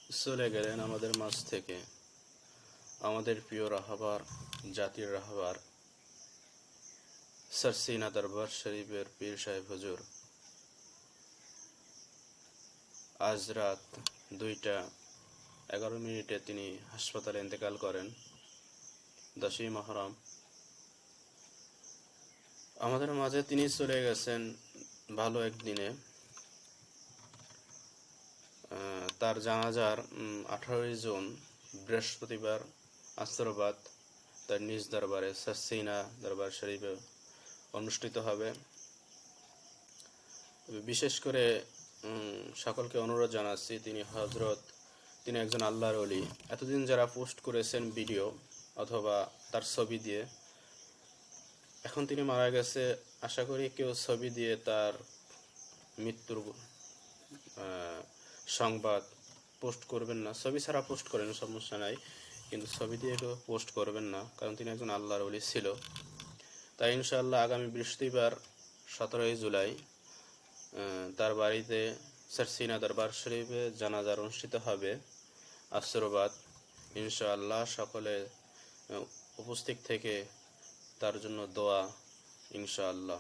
চলে গেলেন আমাদের মাঝ থেকে আমাদের প্রিয় রাহবার, জাতির রাহবার সরসিনা দরবার শরীফের পীর সাহেব হুজুর। আজ রাত 2টা 11 তিনি হাসপাতালে ইন্তেকাল করেন। 10ই মুহররম। আমাদের মাঝে তিনি চলে গেছেন ভালো একদিনে। তার জানাজার 18ই জুন বৃহস্পতিবার আসরবাদ তার নিজ দরবারে সরসিনা দরবার শরীফে অনুষ্ঠিত হবে। বিশেষ করে সকলকে অনুরোধ জানাচ্ছি, তিনি একজন আল্লাহর ওলি। এতদিন যারা পোস্ট করেছেন ভিডিও অথবা তার ছবি দিয়ে, এখন তিনি মারা গেছে, আশা করি কেউ ছবি দিয়ে তার মৃত্যুর সংবাদ পোস্ট করবেন না। ছবি ছাড়া পোস্ট করেন, সমস্যা নাই, কিন্তু ছবি দিয়ে কেউ পোস্ট করবেন না, কারণ তিনি একজন আল্লাহর ওলি ছিল। তাই ইনশাআল্লাহ আগামী বৃহস্পতিবার 17ই জুলাই তার বাড়িতে সরসিনা দরবার শরীফে জানাজার অনুষ্ঠিত হবে আসরবাদ। ইনশাআল্লাহ সকলে উপস্থিত থেকে তার জন্য দোয়া ইনশাআল্লাহ।